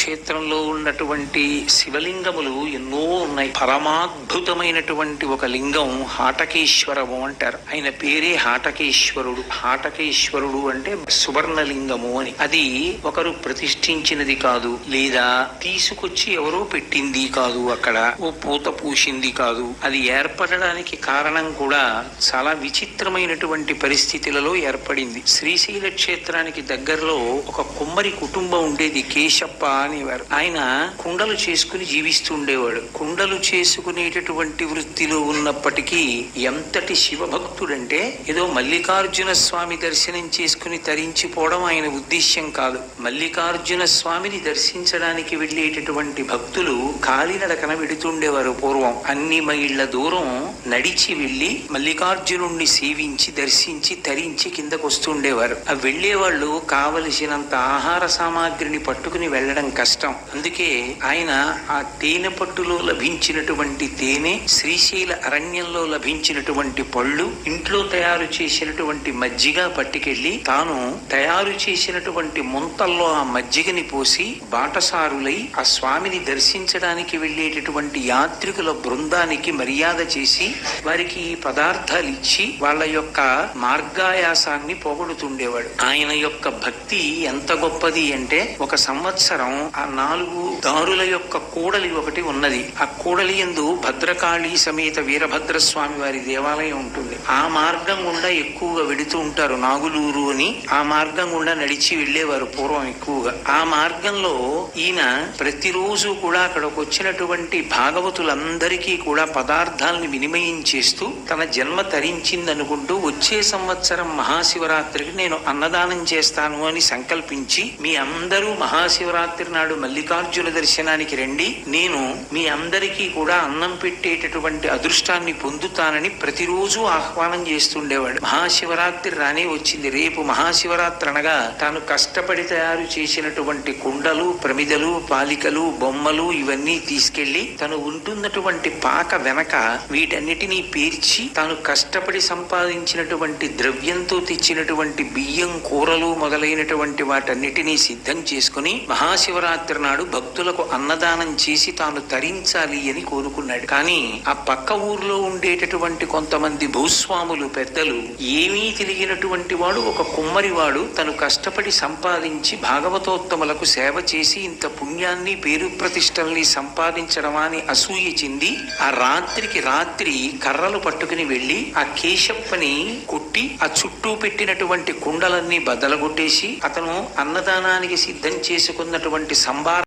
క్షేత్రంలో ఉన్నటువంటి శివలింగములు ఎన్నో ఉన్నాయి. పరమాద్భుతమైనటువంటి ఒక లింగం హాటకేశ్వరము అంటారు. ఆయన పేరే హాటకేశ్వరుడు. హాటకేశ్వరుడు అంటే సువర్ణలింగము అని. అది ఒకరు ప్రతిష్ఠించినది కాదు, లేదా తీసుకొచ్చి ఎవరో పెట్టింది కాదు, అక్కడ ఓ పూత పూసింది కాదు. అది ఏర్పడడానికి కారణం కూడా చాలా విచిత్రమైనటువంటి పరిస్థితులలో ఏర్పడింది. శ్రీశైల క్షేత్రానికి దగ్గరలో ఒక కుమ్మరి కుటుంబం ఉండేది, కేశప్ప అనేవారు. ఆయన కుండలు చేసుకుని జీవిస్తూ ఉండేవాడు. కుండలు చేసుకునేటటువంటి వృత్తిలో ఉన్నప్పటికీ ఎంతటి శివభక్తుడంటే ఏదో మల్లికార్జున స్వామి దర్శనం చేసుకుని తరించిపోవడం ఆయన ఉద్దేశ్యం కాదు. మల్లికార్జున స్వామిని దర్శించడానికి వెళ్ళేటటువంటి భక్తులు కాలినడకన వెడుతుండేవారు. పూర్వం అన్ని మైళ్ళ దూరం నడిచి వెళ్లి మల్లికార్జునుణ్ణి సేవించి దర్శించి తరించి కిందకు వస్తుండేవారు. ఆ వెళ్లేవాళ్ళు కావలసినంత ఆహార సామాగ్రిని పట్టుకుని వెళ్లడం కష్టం. అందుకే ఆయన ఆ తేనె పట్టులో లభించినటువంటి తేనె, శ్రీశైల అరణ్యంలో లభించినటువంటి పళ్ళు, ఇంట్లో తయారు చేసినటువంటి మజ్జిగ పట్టుకెళ్లి తాను తయారు చేసినటువంటి ముంతల్లో ఆ మజ్జిగని పోసి బాటసారులై ఆ స్వామిని దర్శించడానికి వెళ్లేటటువంటి యాత్రికుల బృందానికి మర్యాద చేసి వారికి పదార్థాలు ఇచ్చి వాళ్ళ యొక్క మార్గాయాసాన్ని పోగొడుతుండేవాడు. ఆయన యొక్క భక్తి ఎంత గొప్పది అంటే, ఒక సంవత్సరం ఆ 4 దారుల యొక్క కూడలి ఒకటి ఉన్నది. ఆ కూడలి యందు భద్రకాళి సమేత వీరభద్రస్వామి వారి దేవాలయం ఉంటుంది. ఆ మార్గం గుండా ఎక్కువగా వెడుతూ ఉంటారు. నాగులూరు అని ఆ మార్గం గుండా నడిచి వెళ్లేవారు పూర్వం ఎక్కువగా. ఆ మార్గంలో ఈయన ప్రతిరోజు కూడా అక్కడికి వచ్చినటువంటి భాగవతులందరికీ కూడా పదార్థాలని వినిమయం చేస్తూ తన జన్మ తరించిందనుకుంటూ వచ్చే సంవత్సరం మహాశివరాత్రికి నేను అన్నదానం చేస్తాను అని సంకల్పించి, మీ అందరూ మహాశివరాత్రి నాడు మల్లికార్జున దర్శనానికి రండి, నేను మీ అందరికీ కూడా అన్నం పెట్టేటటువంటి అదృష్టాన్ని పొందుతానని ప్రతిరోజు ఆహ్వానం చేస్తుండేవాడు. మహాశివరాత్రి రానే వచ్చింది. రేపు మహాశివరాత్రి అనగా తాను కష్టపడి తయారు చేసినటువంటి కుండలు, ప్రమిదలు, పాలికలు, బొమ్మలు ఇవన్నీ తీసుకెళ్లి తను ఉంటున్నటువంటి పాక వెనక వీటన్నిటినీ పేర్చి తాను కష్టపడి సంపాదించినటువంటి ద్రవ్యంతో తెచ్చినటువంటి బియ్యం, కూరలు మొదలైనటువంటి వాటన్నిటినీ సిద్ధం చేసుకుని మహాశివరాత్రి నాడు భక్తులకు అన్నదానం చేసి తాను తరించాలి అని కోరుకున్నాడు. కానీ ఆ పక్క ఊర్లో ఉండేటటువంటి కొంతమంది భూస్వాములు, పెద్దలు, ఏమీ తెలియనటువంటి వాడు ఒక కుమ్మరివాడు తను కష్టపడి సంపాదించి భాగవతోత్తములకు సేవ చేసి ఇంత పుణ్యాన్ని, పేరు ప్రతిష్టల్ని సంపాదించడమా అని అసూయ చెంది ఆ రాత్రికి రాత్రి కర్రలు పట్టుకుని వెళ్లి ఆ కేశప్పని కొట్టి ఆ చుట్టూ పెట్టినటువంటి కుండలన్నీ బద్దలగొట్టేసి అతను అన్నదానానికి సిద్ధం చేసుకున్నటువంటి సంభార